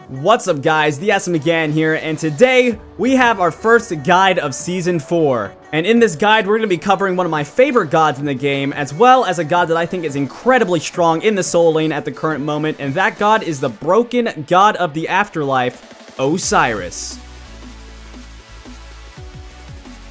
What's up guys, the again here, and today we have our first guide of Season 4. And in this guide, we're going to be covering one of my favorite gods in the game, as well as a god that I think is incredibly strong in the solo lane at the current moment, and that god is the broken god of the afterlife, Osiris.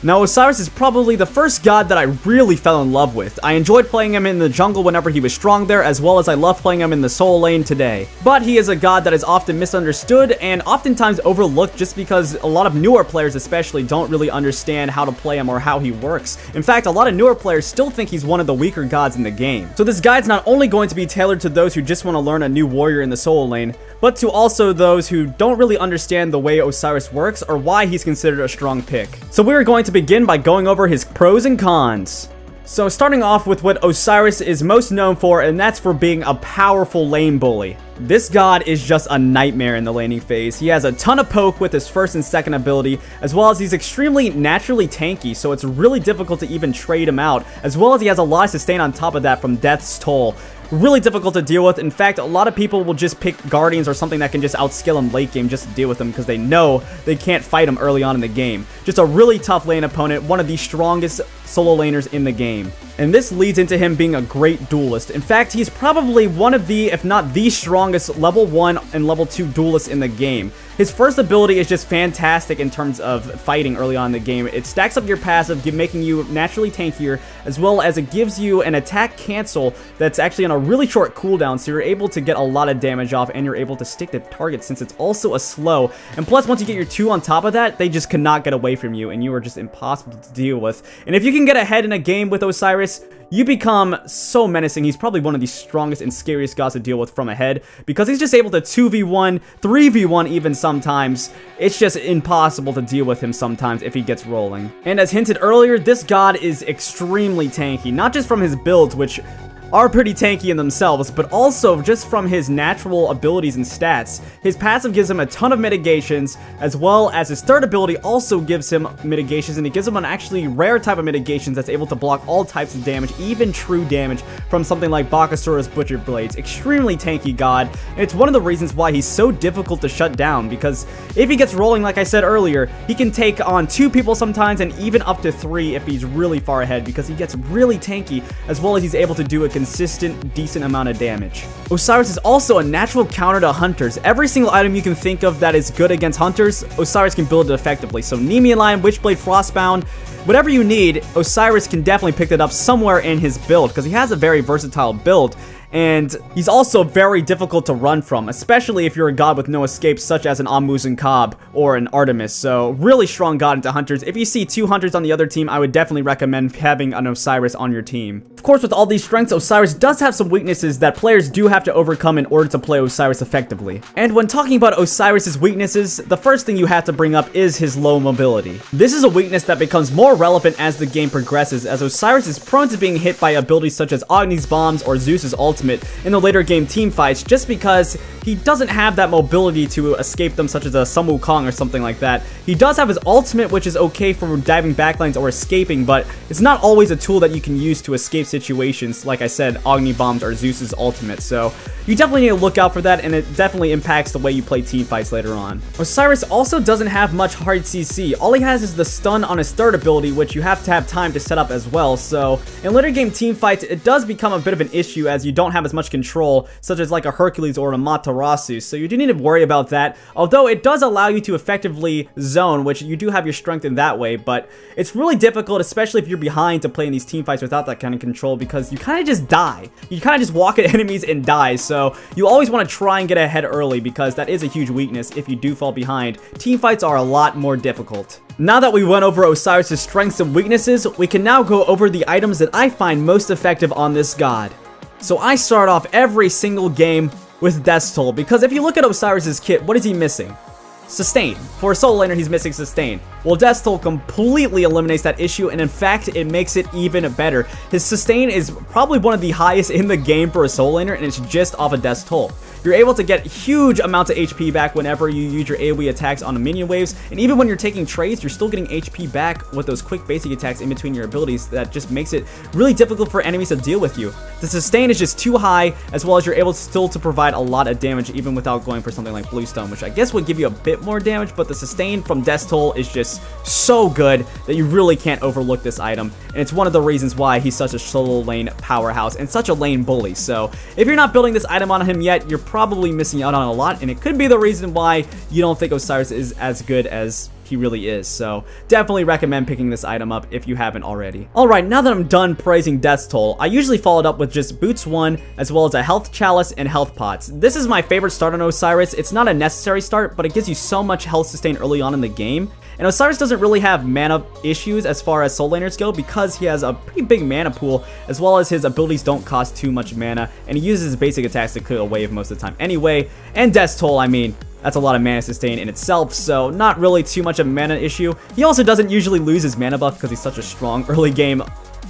Now, Osiris is probably the first god that I really fell in love with. I enjoyed playing him in the jungle whenever he was strong there, as well as I love playing him in the solo lane today. But he is a god that is often misunderstood and oftentimes overlooked just because a lot of newer players especially don't really understand how to play him or how he works. In fact, a lot of newer players still think he's one of the weaker gods in the game. So this guide's not only going to be tailored to those who just want to learn a new warrior in the solo lane, but to also those who don't really understand the way Osiris works or why he's considered a strong pick. So we're going to begin by going over his pros and cons. So starting off with what Osiris is most known for, and that's for being a powerful lane bully. This god is just a nightmare in the laning phase. He has a ton of poke with his first and second ability, as well as he's extremely naturally tanky, so it's really difficult to even trade him out, as well as he has a lot of sustain on top of that from Death's Toll. Really difficult to deal with. In fact, a lot of people will just pick Guardians or something that can just outskill him late game just to deal with him because they know they can't fight him early on in the game. Just a really tough lane opponent, one of the strongest solo laners in the game. And this leads into him being a great duelist. In fact, he's probably one of the, if not the strongest level 1 and level 2 duelists in the game. His first ability is just fantastic in terms of fighting early on in the game. It stacks up your passive, making you naturally tankier, as well as it gives you an attack cancel that's actually on a really short cooldown, so you're able to get a lot of damage off and you're able to stick the target since it's also a slow. And plus, once you get your 2 on top of that, they just cannot get away from you and you are just impossible to deal with. And if you can get ahead in a game with Osiris, you become so menacing. He's probably one of the strongest and scariest gods to deal with from ahead because he's just able to 2v1, 3v1 even sometimes. It's just impossible to deal with him sometimes if he gets rolling. And as hinted earlier, this god is extremely tanky, not just from his builds, which are pretty tanky in themselves, but also just from his natural abilities and stats. His passive gives him a ton of mitigations, as well as his third ability also gives him mitigations, and it gives him an actually rare type of mitigations that's able to block all types of damage, even true damage, from something like Bakasura's Butcher Blades. Extremely tanky god, and it's one of the reasons why he's so difficult to shut down, because if he gets rolling, like I said earlier, he can take on 2 people sometimes, and even up to 3 if he's really far ahead, because he gets really tanky, as well as he's able to do a consistent, decent amount of damage. Osiris is also a natural counter to hunters. Every single item you can think of that is good against hunters, Osiris can build it effectively. So Nemean Lion, Witchblade, Frostbound, whatever you need, Osiris can definitely pick that up somewhere in his build because he has a very versatile build. And he's also very difficult to run from, especially if you're a god with no escape, such as an Amuzen Cobb or an Artemis. So really strong god into hunters. If you see 2 hunters on the other team, I would definitely recommend having an Osiris on your team. Of course, with all these strengths, Osiris does have some weaknesses that players do have to overcome in order to play Osiris effectively. And when talking about Osiris's weaknesses, the first thing you have to bring up is his low mobility. This is a weakness that becomes more relevant as the game progresses, as Osiris is prone to being hit by abilities such as Agni's bombs or Zeus's ultimate in the later game team fights, just because he doesn't have that mobility to escape them, such as a Sun Wukong or something like that. He does have his ultimate, which is okay for diving backlines or escaping, but it's not always a tool that you can use to escape situations, like I said, Agni bombs or Zeus's ultimate. So you definitely need to look out for that, and it definitely impacts the way you play team fights later on. Osiris also doesn't have much hard CC. All he has is the stun on his third ability, which you have to have time to set up as well. So in later game team fights, it does become a bit of an issue as you don't have as much control, such as like a Hercules or a Matarasu, so you do need to worry about that, although it does allow you to effectively zone, which you do have your strength in that way, but it's really difficult, especially if you're behind, to play in these team fights without that kind of control, because you kind of just die. You kind of just walk at enemies and die, so you always want to try and get ahead early, because that is a huge weakness. If you do fall behind, team fights are a lot more difficult. Now that we went over Osiris' strengths and weaknesses, we can now go over the items that I find most effective on this god. So I start off every single game with Death's Toll, because if you look at Osiris' kit, what is he missing? Sustain. For a solo laner, he's missing sustain. Well, Death's Toll completely eliminates that issue, and in fact, it makes it even better. His sustain is probably one of the highest in the game for a soul laner, and it's just off of Death's Toll. You're able to get huge amounts of HP back whenever you use your AoE attacks on the minion waves, and even when you're taking trades, you're still getting HP back with those quick basic attacks in between your abilities. That just makes it really difficult for enemies to deal with you. The sustain is just too high, as well as you're able still to provide a lot of damage even without going for something like Bluestone, which I guess would give you a bit more damage, but the sustain from Death's Toll is just so good that you really can't overlook this item, and it's one of the reasons why he's such a solo lane powerhouse and such a lane bully. So if you're not building this item on him yet, you're probably missing out on a lot, and it could be the reason why you don't think Osiris is as good as he really is. So definitely recommend picking this item up if you haven't already. Alright, now that I'm done praising Death's Toll, I usually follow it up with just Boots 1, as well as a Health Chalice and Health Pots. This is my favorite start on Osiris. It's not a necessary start, but it gives you so much health sustain early on in the game. And Osiris doesn't really have mana issues as far as soul laners go because he has a pretty big mana pool, as well as his abilities don't cost too much mana, and he uses his basic attacks to clear a wave most of the time anyway. And Death's Toll, I mean, that's a lot of mana sustain in itself, so not really too much of a mana issue. He also doesn't usually lose his mana buff because he's such a strong early game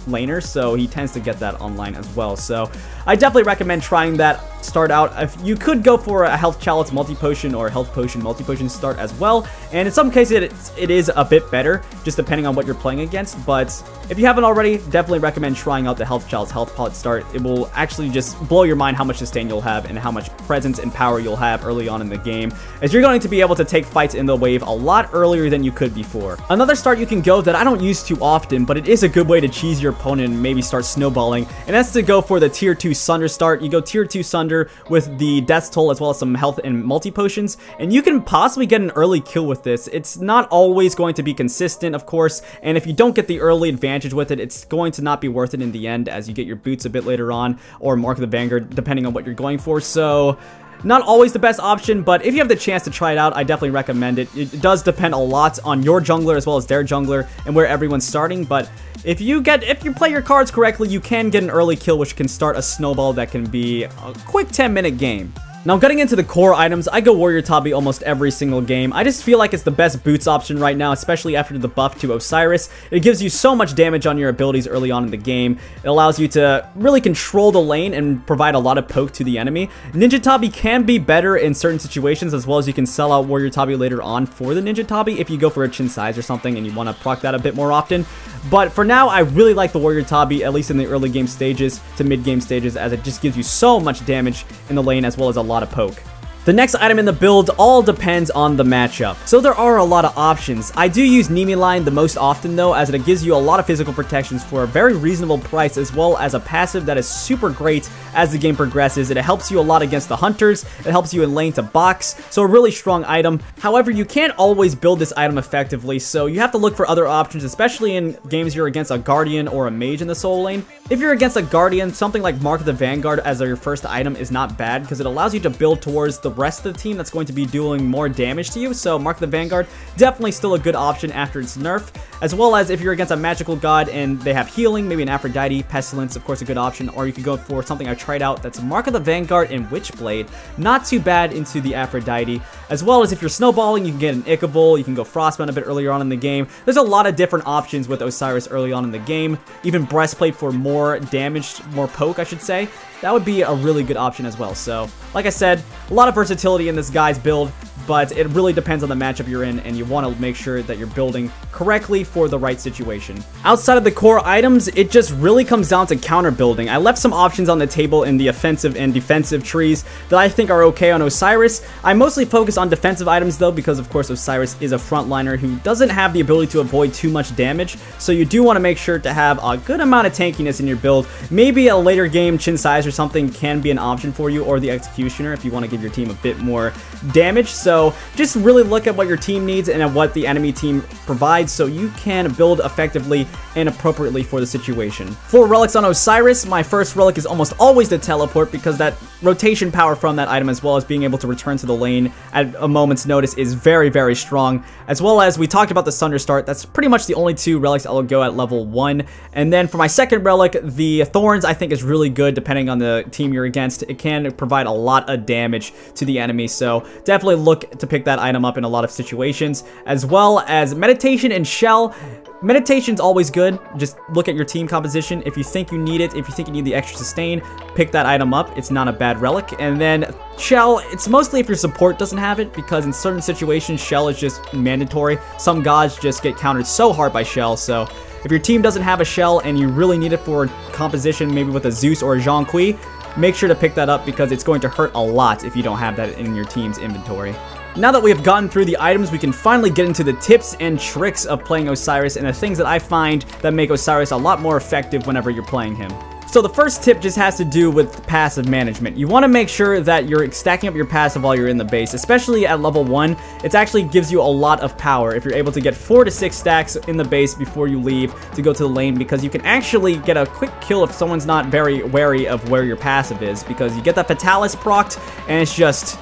laner, so he tends to get that online as well. So I definitely recommend trying that start out. If you could go for a Health Chalice multi-potion or Health Potion multi-potion start as well, and in some cases it is a bit better, just depending on what you're playing against. But if you haven't already, definitely recommend trying out the Health Chalice Health Pot start. It will actually just blow your mind how much sustain you'll have and how much presence and power you'll have early on in the game, as you're going to be able to take fights in the wave a lot earlier than you could before. Another start you can go that I don't use too often, but it is a good way to cheese your opponent and maybe start snowballing, and that's to go for the tier 2 Sunder start. You go tier 2 Sunder with the Death's Toll as well as some health and multi-potions, and you can possibly get an early kill with this. It's not always going to be consistent, of course, and if you don't get the early advantage with it, it's going to not be worth it in the end, as you get your boots a bit later on, or Mark of the Vanguard, depending on what you're going for. So not always the best option, but if you have the chance to try it out, I definitely recommend it. It does depend a lot on your jungler as well as their jungler and where everyone's starting, but if you play your cards correctly, you can get an early kill, which can start a snowball that can be a quick 10-minute game. Now, getting into the core items, I go Warrior Tabi almost every single game. I just feel like it's the best boots option right now, especially after the buff to Osiris. It gives you so much damage on your abilities early on in the game. It allows you to really control the lane and provide a lot of poke to the enemy. Ninja Tabi can be better in certain situations, as well as you can sell out Warrior Tabi later on for the Ninja Tabi if you go for a Chin Size or something and you want to proc that a bit more often. But for now, I really like the Warrior Tabi, at least in the early game stages to mid game stages, as it just gives you so much damage in the lane as well as a lot of poke. The next item in the build all depends on the matchup, so there are a lot of options. I do use Nimi Line the most often though, as it gives you a lot of physical protections for a very reasonable price, as well as a passive that is super great as the game progresses. It helps you a lot against the hunters, it helps you in lane to box, so a really strong item. However, you can't always build this item effectively, so you have to look for other options, especially in games you're against a Guardian or a Mage in the soul lane. If you're against a Guardian, something like Mark of the Vanguard as your first item is not bad, because it allows you to build towards the rest of the team that's going to be doing more damage to you. So Mark of the Vanguard, definitely still a good option after its nerf, as well as if you're against a magical god and they have healing, maybe an Aphrodite, Pestilence, of course a good option, or you could go for something I tried out that's Mark of the Vanguard and Witchblade, not too bad into the Aphrodite, as well as if you're snowballing, you can get an Ichabod, you can go Frostbound a bit earlier on in the game. There's a lot of different options with Osiris early on in the game, even Breastplate for more damage, more poke I should say. That would be a really good option as well. So, like I said, a lot of versatility in this guy's build, but it really depends on the matchup you're in, and you want to make sure that you're building correctly for the right situation. Outside of the core items, it just really comes down to counter building. I left some options on the table in the offensive and defensive trees that I think are okay on Osiris. I mostly focus on defensive items though, because of course Osiris is a frontliner who doesn't have the ability to avoid too much damage, so you do want to make sure to have a good amount of tankiness in your build. Maybe a later game Chin Size or something can be an option for you, or the Executioner if you want to give your team a bit more damage. So just really look at what your team needs and at what the enemy team provides, so you can build effectively and appropriately for the situation. For relics on Osiris, my first relic is almost always the teleport, because that rotation power from that item, as well as being able to return to the lane at a moment's notice, is very, very strong. As well as we talked about the Sunder Start, that's pretty much the only 2 relics I'll go at level 1. And then for my second relic, the Thorns I think is really good depending on the team you're against. It can provide a lot of damage to the enemy, so definitely look to pick that item up in a lot of situations. As well as Meditation and Shell. Meditation's always good. Just look at your team composition. If you think you need it, if you think you need the extra sustain, pick that item up. It's not a bad relic. And then Shell, it's mostly if your support doesn't have it, because in certain situations, Shell is just mandatory. Some gods just get countered so hard by Shell, so if your team doesn't have a Shell and you really need it for composition, maybe with a Zeus or a Zhang Kui, make sure to pick that up because it's going to hurt a lot if you don't have that in your team's inventory. Now that we have gotten through the items, we can finally get into the tips and tricks of playing Osiris and the things that I find that make Osiris a lot more effective whenever you're playing him. So the first tip just has to do with passive management. You want to make sure that you're stacking up your passive while you're in the base, especially at level 1. It actually gives you a lot of power if you're able to get 4 to 6 stacks in the base before you leave to go to the lane, because you can actually get a quick kill if someone's not very wary of where your passive is, because you get that Fatalis procced and it's just...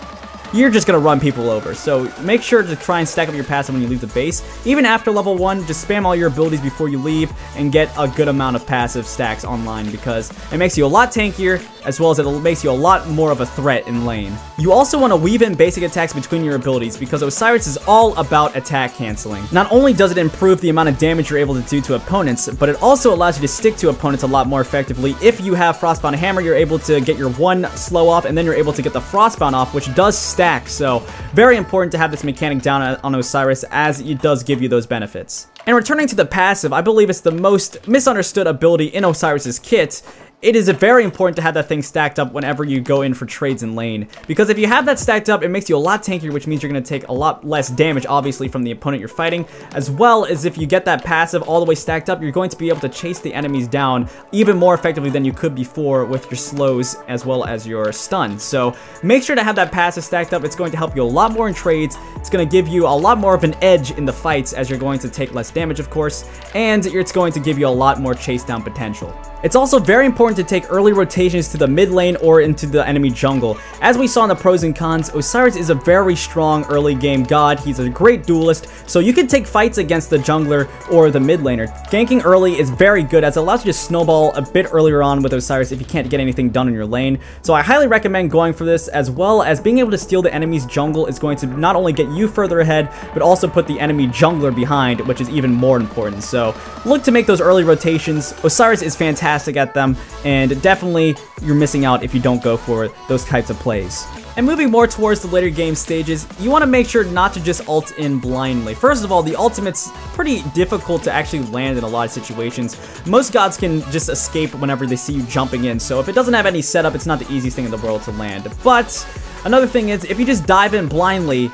you're just going to run people over. So make sure to try and stack up your passive when you leave the base. Even after level 1, just spam all your abilities before you leave and get a good amount of passive stacks online, because it makes you a lot tankier, as well as it makes you a lot more of a threat in lane. You also want to weave in basic attacks between your abilities, because Osiris is all about attack canceling. Not only does it improve the amount of damage you're able to do to opponents, but it also allows you to stick to opponents a lot more effectively. If you have Frostbound Hammer, you're able to get your 1 slow off, and then you're able to get the Frostbound off, which does stack. So very important to have this mechanic down on Osiris, as it does give you those benefits. And returning to the passive, I believe it's the most misunderstood ability in Osiris's kit. It is very important to have that thing stacked up whenever you go in for trades in lane, because if you have that stacked up, it makes you a lot tankier, which means you're going to take a lot less damage, obviously, from the opponent you're fighting, as well as if you get that passive all the way stacked up, you're going to be able to chase the enemies down even more effectively than you could before with your slows as well as your stuns. So make sure to have that passive stacked up. It's going to help you a lot more in trades. It's going to give you a lot more of an edge in the fights, as you're going to take less damage, of course, and it's going to give you a lot more chase down potential. It's also very important to take early rotations to the mid lane or into the enemy jungle. As we saw in the pros and cons, Osiris is a very strong early game god. He's a great duelist, so you can take fights against the jungler or the mid laner. Ganking early is very good, as it allows you to snowball a bit earlier on with Osiris if you can't get anything done in your lane. So I highly recommend going for this, as well as being able to steal the enemy's jungle is going to not only get you further ahead, but also put the enemy jungler behind, which is even more important. So look to make those early rotations. Osiris is fantastic at them, and definitely you're missing out if you don't go for those types of plays. And moving more towards the later game stages, you want to make sure not to just ult in blindly. First of all, the ultimate's pretty difficult to actually land in a lot of situations. Most gods can just escape whenever they see you jumping in, so if it doesn't have any setup, it's not the easiest thing in the world to land. But another thing is, if you just dive in blindly,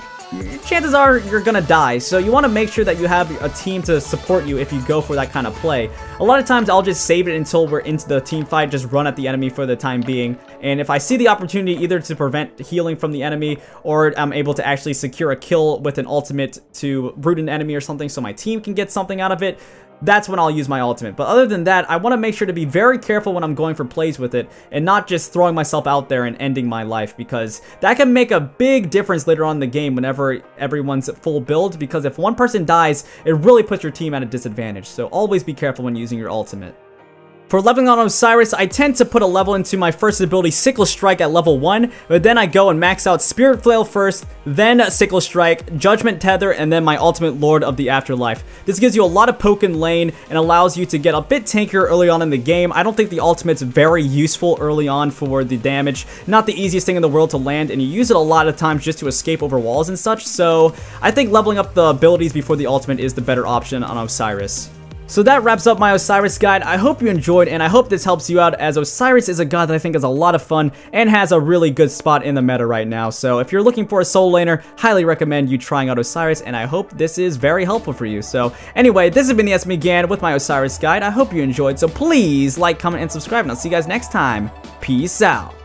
chances are you're gonna die, so you want to make sure that you have a team to support you if you go for that kind of play. A lot of times I'll just save it until we're into the team fight, just run at the enemy for the time being, and if I see the opportunity either to prevent healing from the enemy, or I'm able to actually secure a kill with an ultimate to root an enemy or something so my team can get something out of it, that's when I'll use my ultimate. But other than that, I want to make sure to be very careful when I'm going for plays with it, and not just throwing myself out there and ending my life, because that can make a big difference later on in the game whenever everyone's at full build, because if one person dies, it really puts your team at a disadvantage. So always be careful when using your ultimate. For leveling on Osiris, I tend to put a level into my first ability, Sickle Strike, at level 1, but then I go and max out Spirit Flail first, then Sickle Strike, Judgment Tether, and then my ultimate, Lord of the Afterlife. This gives you a lot of poke in lane and allows you to get a bit tankier early on in the game. I don't think the ultimate's very useful early on for the damage. Not the easiest thing in the world to land, and you use it a lot of times just to escape over walls and such, so I think leveling up the abilities before the ultimate is the better option on Osiris. So that wraps up my Osiris guide. I hope you enjoyed, and I hope this helps you out, as Osiris is a god that I think is a lot of fun and has a really good spot in the meta right now. So if you're looking for a soul laner, highly recommend you trying out Osiris, and I hope this is very helpful for you. So anyway, this has been the SMeGan with my Osiris guide. I hope you enjoyed, so please like, comment, and subscribe, and I'll see you guys next time. Peace out.